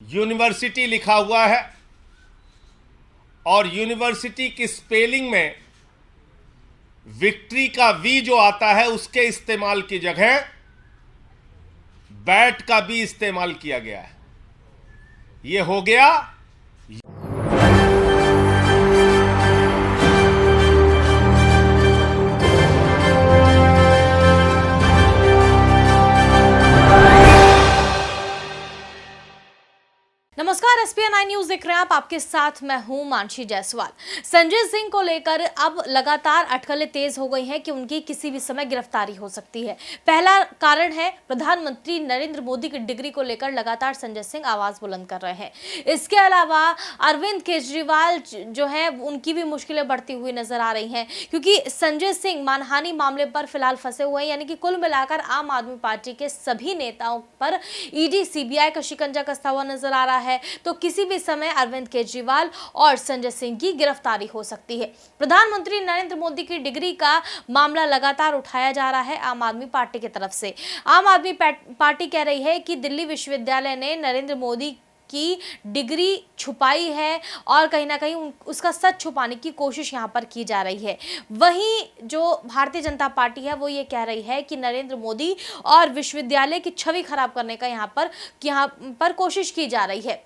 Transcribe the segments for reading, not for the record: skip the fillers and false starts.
University लिखा हुआ है और यूनिवर्सिटी की स्पेलिंग में विक्ट्री का वी जो आता है उसके इस्तेमाल की जगह बैट का भी इस्तेमाल किया गया है। यह हो गया नमस्कार, एसपीएन 9 न्यूज देख रहे हैं आप। आपके साथ मैं हूं मानसी जायसवाल। संजय सिंह को लेकर अब लगातार अटकलें तेज हो गई हैं कि उनकी किसी भी समय गिरफ्तारी हो सकती है। पहला कारण है प्रधानमंत्री नरेंद्र मोदी की डिग्री को लेकर लगातार संजय सिंह आवाज बुलंद कर रहे हैं। इसके अलावा अरविंद केजरीवाल जो है उनकी भी मुश्किलें बढ़ती हुई नजर आ रही हैं, क्योंकि संजय सिंह मानहानि मामले पर फिलहाल फंसे हुए हैं। यानी कि कुल मिलाकर आम आदमी पार्टी के सभी नेताओं पर ईडी सीबीआई का शिकंजा कसता हुआ नजर आ रहा है। तो किसी भी समय अरविंद केजरीवाल और संजय सिंह की गिरफ्तारी हो सकती है। प्रधानमंत्री नरेंद्र मोदी की डिग्री का मामला लगातार उठाया जा रहा है आम आदमी पार्टी की तरफ से। आम आदमी पार्टी कह रही है कि दिल्ली विश्वविद्यालय ने नरेंद्र मोदी की डिग्री छुपाई है और कहीं ना कहीं उसका सच छुपाने की कोशिश यहां पर की जा रही है। वहीं जो भारतीय जनता पार्टी है वो ये कह रही है कि नरेंद्र मोदी और विश्वविद्यालय की छवि खराब करने का यहां पर कोशिश की जा रही है।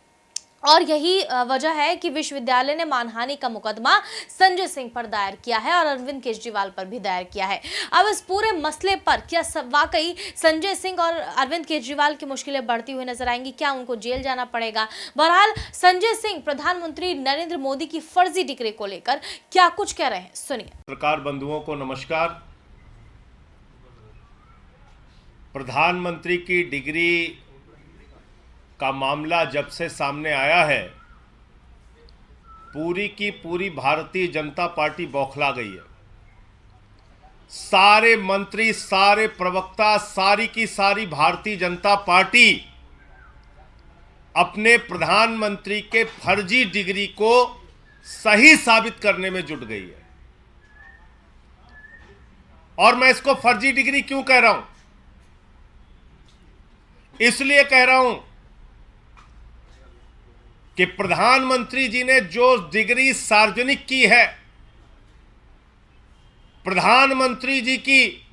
और यही वजह है कि विश्वविद्यालय ने मानहानि का मुकदमा संजय सिंह पर दायर किया है और अरविंद केजरीवाल पर भी दायर किया है। अब इस पूरे मसले पर क्या वाकई संजय सिंह और अरविंद केजरीवाल की मुश्किलें बढ़ती हुई नजर आएंगी? क्या उनको जेल जाना पड़ेगा? बहरहाल संजय सिंह प्रधानमंत्री नरेंद्र मोदी की फर्जी डिग्री को लेकर क्या कुछ कह रहे हैं, सुनिए। पत्रकार बंधुओं को नमस्कार। प्रधानमंत्री की डिग्री का मामला जब से सामने आया है, पूरी की पूरी भारतीय जनता पार्टी बौखला गई है। सारे मंत्री, सारे प्रवक्ता, सारी की सारी भारतीय जनता पार्टी अपने प्रधानमंत्री के फर्जी डिग्री को सही साबित करने में जुट गई है। और मैं इसको फर्जी डिग्री क्यों कह रहा हूं? इसलिए कह रहा हूं कि प्रधानमंत्री जी ने जो डिग्री सार्वजनिक की है, प्रधानमंत्री जी की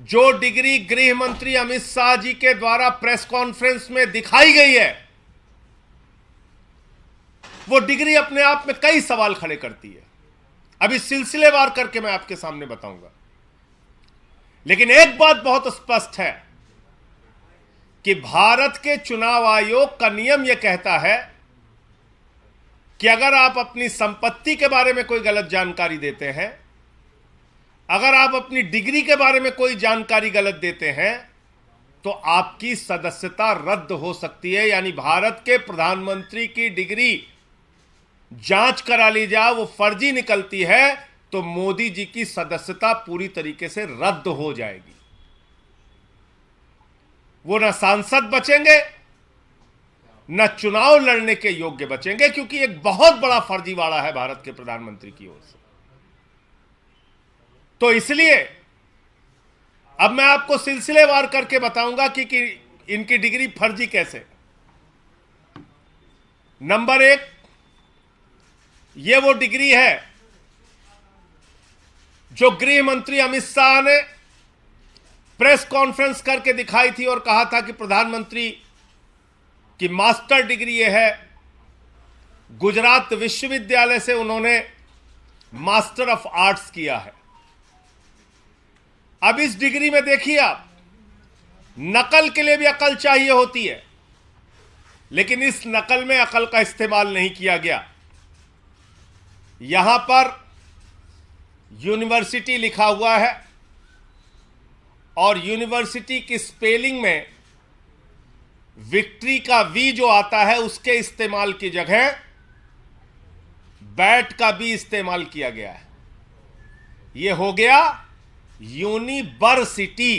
जो डिग्री गृह मंत्री अमित शाह जी के द्वारा प्रेस कॉन्फ्रेंस में दिखाई गई है, वो डिग्री अपने आप में कई सवाल खड़े करती है। अभी सिलसिलेवार करके मैं आपके सामने बताऊंगा। लेकिन एक बात बहुत स्पष्ट है कि भारत के चुनाव आयोग का नियम यह कहता है कि अगर आप अपनी संपत्ति के बारे में कोई गलत जानकारी देते हैं, अगर आप अपनी डिग्री के बारे में कोई जानकारी गलत देते हैं, तो आपकी सदस्यता रद्द हो सकती है। यानी भारत के प्रधानमंत्री की डिग्री जांच करा ली जाए, वो फर्जी निकलती है तो मोदी जी की सदस्यता पूरी तरीके से रद्द हो जाएगी। वो न सांसद बचेंगे, न चुनाव लड़ने के योग्य बचेंगे, क्योंकि एक बहुत बड़ा फर्जीवाड़ा है भारत के प्रधानमंत्री की ओर से। तो इसलिए अब मैं आपको सिलसिलेवार करके बताऊंगा कि इनकी डिग्री फर्जी कैसे। नंबर एक, यह वो डिग्री है जो गृह मंत्री अमित शाह ने प्रेस कॉन्फ्रेंस करके दिखाई थी और कहा था कि प्रधानमंत्री कि मास्टर डिग्री यह है। गुजरात विश्वविद्यालय से उन्होंने मास्टर ऑफ आर्ट्स किया है। अब इस डिग्री में देखिए आप, नकल के लिए भी अकल चाहिए होती है, लेकिन इस नकल में अकल का इस्तेमाल नहीं किया गया। यहां पर यूनिवर्सिटी लिखा हुआ है और यूनिवर्सिटी की स्पेलिंग में विक्ट्री का वी जो आता है उसके इस्तेमाल की जगह बैट का भी इस्तेमाल किया गया है। यह हो गया यूनिवर्सिटी।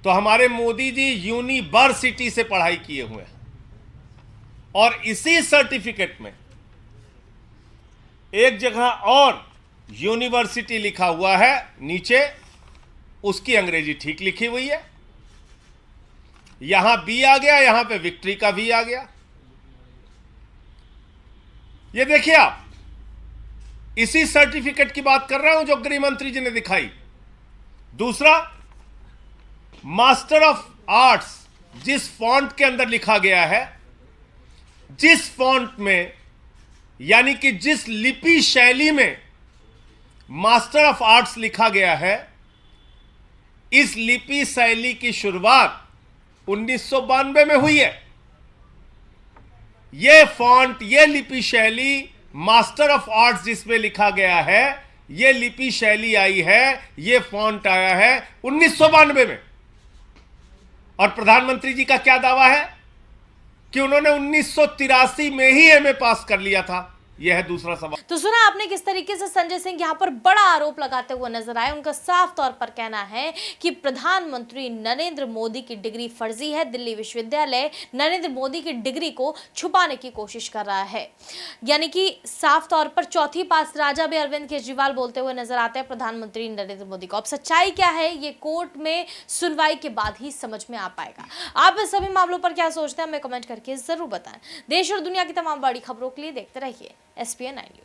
तो हमारे मोदी जी यूनिवर्सिटी से पढ़ाई किए हुए हैं और इसी सर्टिफिकेट में एक जगह और यूनिवर्सिटी लिखा हुआ है, नीचे उसकी अंग्रेजी ठीक लिखी हुई है। यहां बी आ गया, यहां पे विक्ट्री का वी आ गया। ये देखिए आप, इसी सर्टिफिकेट की बात कर रहा हूं जो गृह मंत्री जी ने दिखाई। दूसरा, मास्टर ऑफ आर्ट्स जिस फॉन्ट के अंदर लिखा गया है, जिस फॉन्ट में यानी कि जिस लिपि शैली में मास्टर ऑफ आर्ट्स लिखा गया है, इस लिपि शैली की शुरुआत 1992 में हुई है। यह फॉन्ट, यह लिपि शैली, मास्टर ऑफ आर्ट्स जिसमें लिखा गया है, यह लिपि शैली आई है, यह फॉन्ट आया है 1992 में। और प्रधानमंत्री जी का क्या दावा है कि उन्होंने 1983 में ही एमए पास कर लिया था। यह है दूसरा सवाल। तो सुना आपने किस तरीके से संजय सिंह यहां पर बड़ा आरोप लगाते हुए नजर आए। उनका साफ तौर पर कहना है कि प्रधानमंत्री नरेंद्र मोदी की डिग्री फर्जी है। दिल्ली विश्वविद्यालय नरेंद्र मोदी की डिग्री को छुपाने की कोशिश कर रहा है। यानी कि साफ तौर पर चौथी पास राजा भी अरविंद केजरीवाल बोलते हुए नजर आते हैं प्रधानमंत्री नरेंद्र मोदी को। अब सच्चाई क्या है, ये कोर्ट में सुनवाई के बाद ही समझ में आ पाएगा। आप इस सभी मामलों पर क्या सोचते हैं, हमें कमेंट करके जरूर बताएं। देश और दुनिया की तमाम बड़ी खबरों के लिए देखते रहिए SPN9 न्यूज।